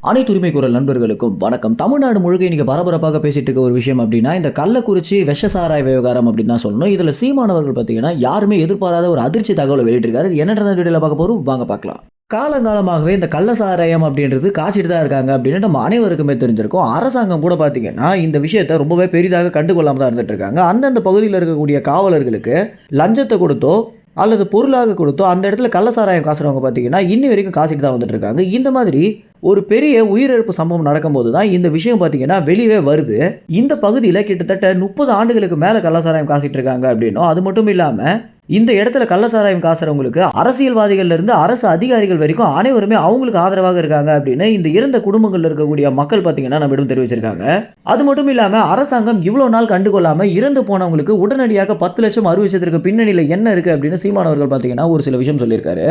அனைத்து உரிமை குரல் நண்பர்களுக்கும் வணக்கம். தமிழ்நாடு முழுக்க இன்னைக்கு பரபரப்பாக பேசிட்டு இருக்க ஒரு விஷயம் அப்படின்னா, இந்த கள்ளக்குறிச்சி விஷசாராய விவகாரம் அப்படின்னு தான் சொல்லணும். இதுல சீமானவர்கள் பார்த்தீங்கன்னா, யாருமே எதிர்பாராத ஒரு அதிர்ச்சி தகவலை வெளியிட்டிருக்காரு. இது என்னன்ற வீடியோல பார்க்க போறோம், வாங்க பார்க்கலாம். காலங்காலமாகவே இந்த கள்ள சாராயம் அப்படின்றது காய்ச்சிட்டு தான் இருக்காங்க அப்படின்னு நம்ம அனைவருக்குமே தெரிஞ்சிருக்கும். அரசாங்கம் கூட பார்த்தீங்கன்னா, இந்த விஷயத்தை ரொம்பவே பெரிதாக கண்டுகொள்ளாம தான் இருந்துட்டு இருக்காங்க. அந்தந்த பகுதியில் இருக்கக்கூடிய காவலர்களுக்கு லஞ்சத்தை கொடுத்தோ அல்லது பொருளாக கொடுத்தோ அந்த இடத்துல கள்ள சாராயம் காசுறவங்க பார்த்தீங்கன்னா, இன்னி வரைக்கும் காசிட்டு தான் வந்துட்டு இருக்காங்க. இந்த மாதிரி ஒரு பெரிய உயிரிழப்பு சம்பவம் நடக்கும்போது தான் இந்த விஷயம் பார்த்தீங்கன்னா வெளியே வருது. இந்த பகுதியில் கிட்டத்தட்ட 30 ஆண்டுகளுக்கு மேலே கள்ளசாராயம் காசிட்டு இருக்காங்க அப்படின்னும், அது மட்டும் இல்லாமல் இந்த இடத்துல கள்ளசாராயம் காசுறவங்களுக்கு அரசியல்வாதிகள்ல இருந்து அரசு அதிகாரிகள் வரைக்கும் அனைவருமே அவங்களுக்கு ஆதரவாக இருக்காங்க அப்படின்னு இந்த இறந்த குடும்பங்கள்ல இருக்கக்கூடிய மக்கள் பார்த்தீங்கன்னா நம்மிடம் தெரிவிச்சிருக்காங்க. அது மட்டும் இல்லாம அரசாங்கம் இவ்வளவு நாள் கண்டுகொள்ளாம இறந்து போனவங்களுக்கு உடனடியாக 10 லட்சம் அறிவிச்சதற்கு பின்னணியில் என்ன இருக்கு அப்படின்னு சீமானவர்கள் பார்த்தீங்கன்னா ஒரு சில விஷயம் சொல்லியிருக்காரு.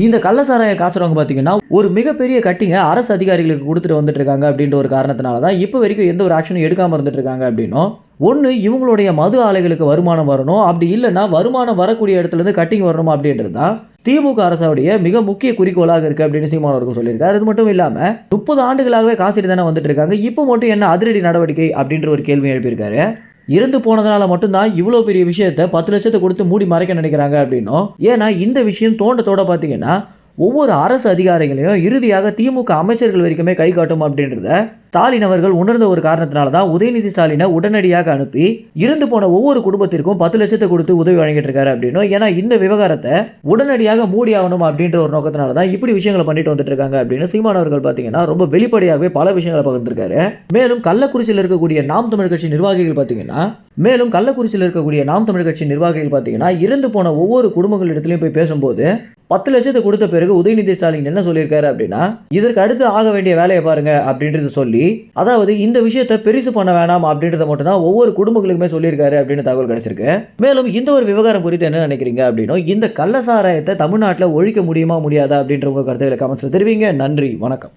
இந்த கள்ளசாராய காசுறவங்க பார்த்தீங்கன்னா ஒரு மிகப்பெரிய கட்டிங்க அரசு அதிகாரிகளுக்கு கொடுத்துட்டு வந்துட்டு இருக்காங்க அப்படின்ற ஒரு காரணத்தினால தான் இப்போ வரைக்கும் எந்த ஒரு ஆக்ஷனும் எடுக்காம இருந்துட்டு இருக்காங்க அப்படின்னும், ஒன்று இவங்களுடைய மது ஆலைகளுக்கு வருமானம் வரணும், அப்படி இல்லைன்னா வருமானம் வரக்கூடிய இடத்துல இருந்து கட்டிங் வரணும் அப்படின்றது தான் திமுக அரசுடைய மிக முக்கிய குறிக்கோளாக இருக்கு அப்படின்னு சீமானவர்கள் சொல்லியிருக்காரு. அது மட்டும் இல்லாம 30 ஆண்டுகளாகவே காசிட்டு தானே வந்துட்டு இருக்காங்க, இப்போ மட்டும் என்ன அதிரடி நடவடிக்கை அப்படின்ற ஒரு கேள்வி எழுப்பியிருக்காரு. இறந்து போனதுனால மட்டும்தான் இவ்வளோ பெரிய விஷயத்தை 10 லட்சத்தை கொடுத்து மூடி மறைக்க நினைக்கிறாங்க அப்படின்னும், ஏன்னா இந்த விஷயம் தோண்ட பார்த்தீங்கன்னா ஒவ்வொரு அரசு அதிகாரிகளையும் இறுதியாக திமுக அமைச்சர்கள் வரைக்குமே கை காட்டும் அப்படின்றத ஸ்டாலின் அவர்கள் உணர்ந்த ஒரு காரணத்தினால தான் உதயநிதி ஸ்டாலினை உடனடியாக அனுப்பி இறந்து போன ஒவ்வொரு குடும்பத்திற்கும் 10 லட்சத்தை கொடுத்து உதவி வழங்கிட்டு இருக்காரு அப்படின்னும், ஏன்னா இந்த விவகாரத்தை உடனடியாக மூடி ஆகணும் அப்படின்ற ஒரு நோக்கத்தினால தான் இப்படி விஷயங்களை பண்ணிட்டு வந்துட்டு இருக்காங்க அப்படின்னு சீமானவர்கள் பார்த்தீங்கன்னா ரொம்ப வெளிப்படையாகவே பல விஷயங்களை பகிர்ந்திருக்காரு. மேலும் கள்ளக்குறிச்சியில் இருக்கக்கூடிய நாம் தமிழ் கட்சி நிர்வாகிகள் பார்த்தீங்கன்னா இறந்து போன ஒவ்வொரு குடும்பங்களிடத்திலையும் போய் பேசும்போது 10 லட்சத்தை கொடுத்த பிறகு உதயநிதி ஸ்டாலின் என்ன சொல்லியிருக்காரு அப்படின்னா, இதற்கு அடுத்து ஆக வேண்டிய வேலையை பாருங்க அப்படின்றது சொல்லி, அதாவது இந்த விஷயத்தை பெருசு பண்ண வேணாம் அப்படின்றத மட்டும் தான் ஒவ்வொரு குடும்பங்களுக்குமே சொல்லியிருக்காரு அப்படின்னு தகவல் கிடைச்சிருக்கு. மேலும் இந்த ஒரு விவகாரம் குறித்து என்ன நினைக்கிறீங்க அப்படின்னும், இந்த கள்ளசாராயத்தை தமிழ்நாட்டில் ஒழிக்க முடியுமா முடியாதா அப்படின்ற உங்க கருத்துக்களை கமெண்ட்ஸ்ல தெரிவிங்க. நன்றி, வணக்கம்.